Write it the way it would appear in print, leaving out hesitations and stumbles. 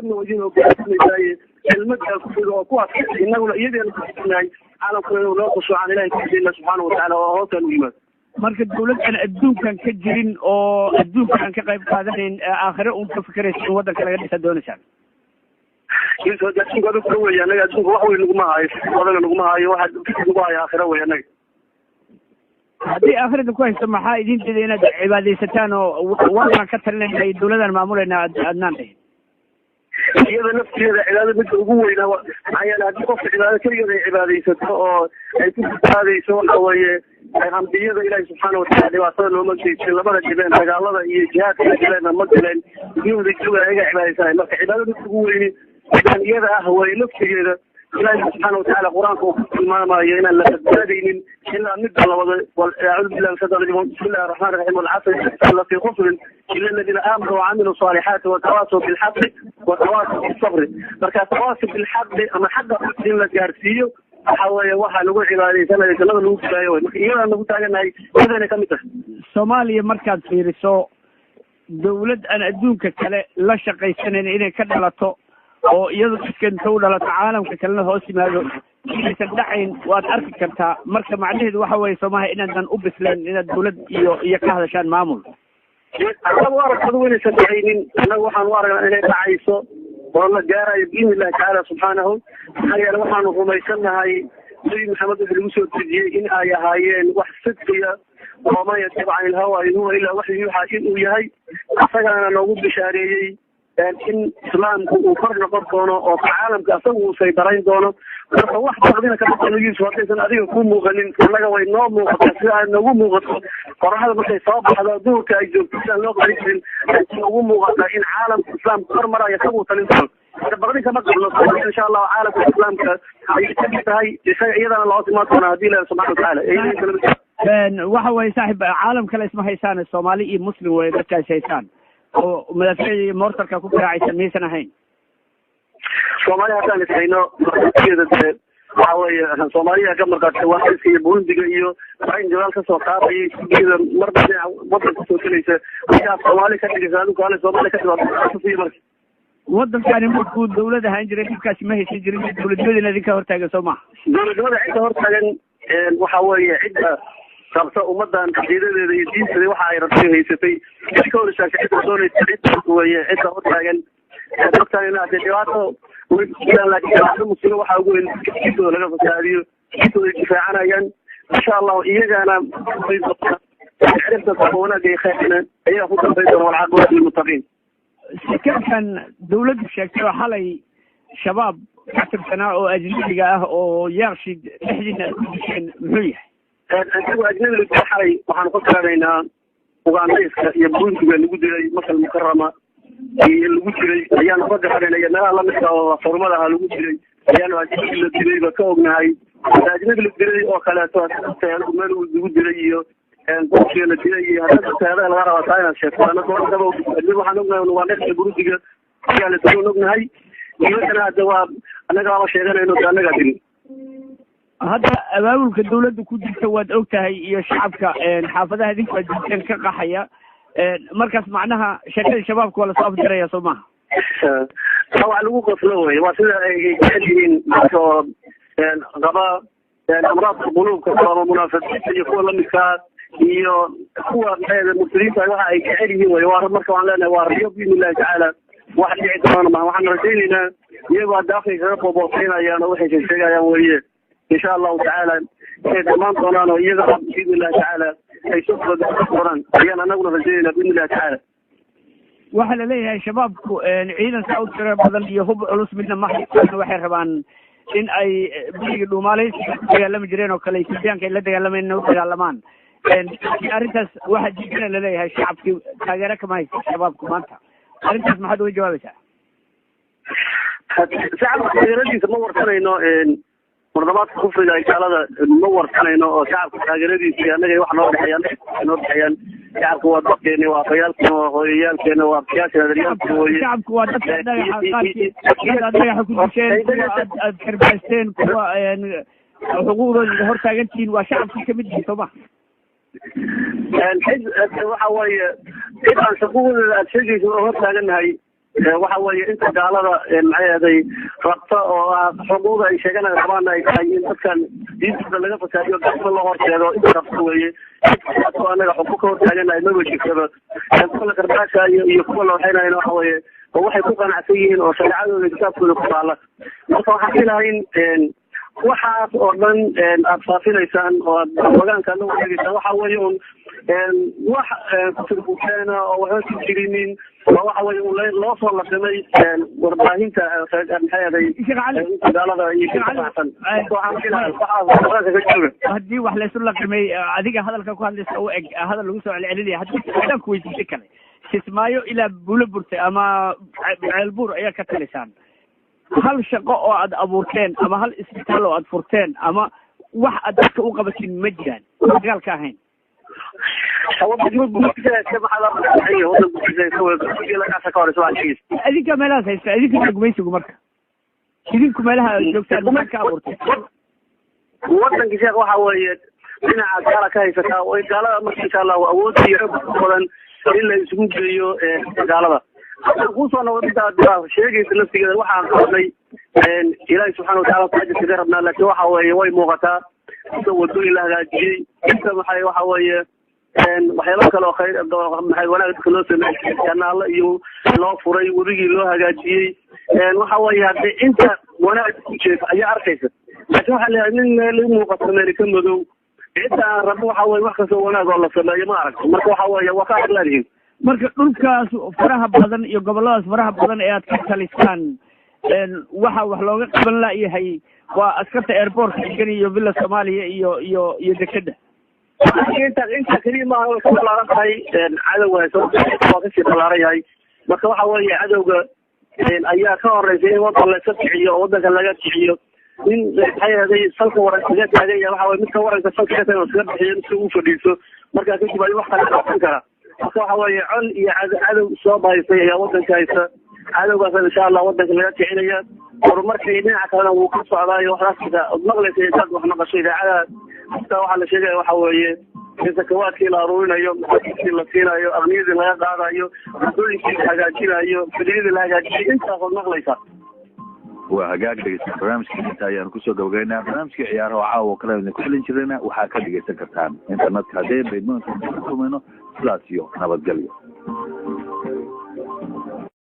dadna wajin oo gaarsiinayay kelmadda ku jiro oo kuwaas inaguna iyadana ku jirnay caalamku inuu loo khushuucan ilaahay subxaanahu wa tacaala oo hoosan u yimaado marka dawlad aan adduunkan ka jirin oo adduunkan ka qayb qaadanayn aakhire uun ka fikraysa in waddanka laga dhisa doonaysaan adduunka adigu wey anaga adduunka wax weyn naguma hayo wadana naguma hayo waxa nagu hayo aakhire wey anaga haddii aakhirada ku haysto maxaa idin diida inaad cibaadaysataan oo waddan ka talinayna iyo dawladaan maamulayna adnaan dhahin iyada nafteeda cibaado midda ugu weynaa maxaa yeele haddii qofka cibaado keligeeda ay cibaadaysato oo ay ku badbaadayso waxa weeye hambiyada ilaahi subxaana wataala dhibaatada looma geysin labada dhibeen dagaalada iyo jihaadka la galeen ma galeen iyada jooga ayaga cibaadaysanay marka cibaado midda ugu weyni midaan iyada ah way naftigeeda ilaahi subxaana watacaala qur-aanka uu ku tilmaamayo inaan la badbaadaynin ilaa midda labada acuudu billahi min shaytaan rajiim bismi illahi raxmaani raxiim walcasri inna fii khusrin ila aladiina aamanuu wacamiluu saalixaati watawaasaw bilxaqi watawaasaw bisabri marka tawaasaw bilxaqi ama xaqa in la gaarsiiyo waxa weeye waxaa lagu cibaadaysanaya jannada lagu gudaayo marka iyadaan nagu taaganahay iyadana ka mid tahay soomaaliya markaad fiiriso dawlad aan adduunka kale la shaqaysanayn inay ka dhalato oo iyadu dadka inta u dhalato caalamka kalena hoos yimaado inaysan dhacayn waad arki kartaa marka macnaheedu waxa weeye soomaaliya inaadan u bislayn inaad dawlad iyo ka hadashaan maamul annaga u aragtadu inaysan dhacaynin annaga waxaan u aragnaa inay dhacayso oo la gaarayo biidni illahi tacaala subxaanahu maxaa yeele waxaanu rumaysannahay nabi maxamed wuxuu lagu soo dejiyey in ay ahaayeen wax sidqiya oo man yatib can ilhawa in huwa ilaa waxyu yuuxa inuu yahay isagaana noogu bishaareeyey in islaamku uu kor noqon doono oo caalamka asaga uu saydarayn doono marka wax baqdina ka baqanayiisu haddaysan adiga ku muuqanin annaga way noo muuqataa sida ay noogu muuqato qoraxda markay soo baxdo duurka ay joogto sidaan loo qarin jirin ay noogu muuqataa in caalamka islaamka kor maraya isaga uu talin doono marka baqdin kama qabno insha allahu caalamka islaamka ayay kamid tahay isaga iyadana loo timaan doonaa haddii ilahi subxana watacaala waxa weye saaxib caalam kale isma haysaan soomaali iyo muslim weye dadka is haysaan oo madaaficdii moortarka ku garaacaysa miyaysan ahayn soomaaliya haddaan ishayno markeeda dee waxa weeye soomaaliya ka marqaatay waaiska iyo burundiga iyo in jawaal kasoo qaadayay sigeeda marba dhinaca wadan kasoo gelaysa ayaa soomaali ka dhigaysa adinku ale soomaaliya ka dhigasiiyo marka wadankani markuu dawlad ahaan jiray dhibkaasi ma haysan jirin dawladnimadina idinka hortaagan soo maha dawladnimada cidda hortaagan waxa weeye cidda sabta ummadan caqiidadeeda iyo diinteeda waxa ay rabtay haysatay ka hor istaagtay cidda doonaysa cidda weeye cidda hortaagan dadkan inaa dee dhibaato laakiin dhibaato muslimo waxaa ugu weyn diintooda laga fasaadiyo diintooda ay difaacanayaan insha allahu iyagana ciribta wanaagga iyo khayrkana ayaga ku dambayn doona walcaaqibatu lilmuttaqiin sikaankan dawladdu sheegtay oo xalay shabaab ka tirsanaa oo ajnabiga ah oo yaaqshi dhexdiina ay ku disheen muxuu yahay anigu ajnabiga xalay waxaanu ka garanaynaa ugandayska iyo burundiga lagu dilay makal mukarama iyo lagu jiray ayaanu ka garanayna meelaha lamidka oo xurumada aha lagu jiray ayaanu ajnabi la dilayba ka ognahay ajnabi la dilay oo kaleeto meel lagu dilay iyo goobkii la dilay iyo hadda teeda laga rabaa taa inaad sheegto waxaan ognahay ugandayska burundiga ayaa la dilay ognahay iyadana hadda waa annaga ama sheeganayno de annagaa dilin hadda abaabulka dawladda ku jirta waad og tahay iyo shacabka xaafadaha idinku aad jirteen ka qaxaya markaas macnaha sheekadii shabaabka waa lasoo afjaraya soo maha waa lagu qoslo wey waa sida ay jecel yihiin dadka oo qaba amraadka quluubka ama munaafiqiinta iyo kuwa lamidkaa iyo kuwa murtadiinta waxa ay jecel yihiin wey waa marka waan leenahay waa riyo biidni illahi tacaala wax dhici doona maha waxaan rajaynaynaa iyagoo hadda afkay kaga booboqeynayaan oo waxay sheegayaan weye insha allahu tacaala inay dhamaan doonaan oo iyaga biidni illahi tacaala ay soo doonaan ayaan anaguna rajaynayna biidni illahi tacaala waxaa laleeyahay shabaabku ciidan saa u tiro badan iyo hub culus midna ma haystaan waxay rabaan in ay berigii dhuumaaleysiga ku dagaalami jireen oo kale etoobiyaanka ay la dagaalamayna u dagaalamaan arrintaas waxaa jiidana laleeyahay shacabkii taageero kama haysta shabaabku maanta arrintaas maxaad uga jawaabaysaa shacabka taageeradiisa ma warsanayno murdamaadka kufriga ay gaalada ma warsanayno oo shacabka taageeradiisa iyo annaga wax noo dhexeeyaan shacabka waa dadkeena waa afayaalkeena waa hooyayaalkeena waa abtiyaasheena aderyaalkeena weye shacabku waa dadka dhagaxa qaarkii aad dhagaxa ku disheen kuwa aad karbaasteen kuwa xuquuqdooda hortaagantihiin waa shacabkii kamid yihiin soo ma waxa weeye cid aan xuquuqdooda aad sheegaysa oo hortaaganahay waxa weeye inta gaalada maxay rabta oo xuquuqda ay sheeganayaan rabaan ay tahay in dadkan diintooda laga fasaadiyo gacmo loo horseedo inta rabta weeye oo anaga xuquuq ka hortaaganahay maba jirtaba kuwa karbaasha iyo kuwa la waxaynayna waxa weeye oo waxay ku qanacsan yihiin oo shareecadooda kitaabkooda ku taala marka waxaan filahayn waxaas oo dhan aad faafinaysaan oo aad hogaanka la wareegaysaan waxa weeye un wax kuturbukeena oo waxba ku jirinin oo waxa weeye un loo soo laqimay warbaahinta maxay dagaalada iyo kitaabsan waxaan filahay waxaas ka jooga haddii wax laysu laqimay adiga hadalka ku hadlaysa u eg hadal lagu soo celcelinaya haddii ku weydiisay kale kismaayo ilaa buulo burtay ama ceelbuur ayaa ka talisaan hal shaqo oo aad abuurteen ama hal isbitaal oo aad furteen ama wax aad dadka u qabatin ma jiraan dagaalka ahayn adinka meelahaas haysta idinka gumaysigu marka idinku meelaha joogtaan maxaad ka abuurtay wadanka sheekh waxa weeye dhinaca gaala ka haysataa way gaalada marka insha allahu awoodda iyo xoog badan in la isugu geeyo gaalada kusoo nabadda sheegaysa laftigeeda waxaan qabnay ilaahi subxaana wataala taajir kaga rabnaa laakiin waxa weeye way muuqataa inta wadooyin la hagaajiyey inta maxay waxa weeye waxyaalo kale oo khayr maxay wanaag dadka loo sameeyey kanaalo iyo loo furay webigii loo hagaajiyey waxa weeye hadde inta wanaag ku jeeda ayaa arkaysa laakiin waxaa leeyahay nin meel u muuqato meelika madow cidda aan rabno waxa weye wax kastoo wanaag oo la sameeyo ma aragto marka waxa weeye waa ka adlaadihiin marka dhulkaas faraha badan iyo goboladaas faraha badan ee aad ka talisaan waxa wax looga qaban layahay waa askarta airportka degan iyo villa soomaaliya iyo dekeda inta keliya maaha way ka balaaran tahay cadowga waa kasii balaaran yahay marka waxa weeye cadowga ayaa ka horeysa in wadan laska kiciyo oo wadanka laga kiciyo in maxay ahaday salka waranka laga taagan yahay waxa weye midka waranka salka ka tagan iskaga bixiyo in si uu fadhiiso markaa kadib ayuu wax kale dhaqan karaa marka waxa weeye col iyo cadow soo bahaysay ayaa wadanka haysa cadowgaas insha allah wadanka laga kicinaya horumarkii dhinaca kalena wuu ka socdaayo waxdaas od maqlaysa intaad wax maqasho idaacada hata waxaa la sheegaya waxa weeye in sakawaadkii la aruurinayo maxaakiistii la siinayo aqniyadii laga qaadayo wadooyinkii la hagaajinayo fadiyadii la hagaajinayo intaas od maqlaysa waa hagaag dhegeysta barnaamijka inta ayaan kusoo gabagaynaa barnaamijka ciyaaraha caawa kale idin ku xilin jirayna waxaa ka dhegeysan kartaan internetka haddee baydmoonka ku kulmayno sidaas iyo nabadgelyo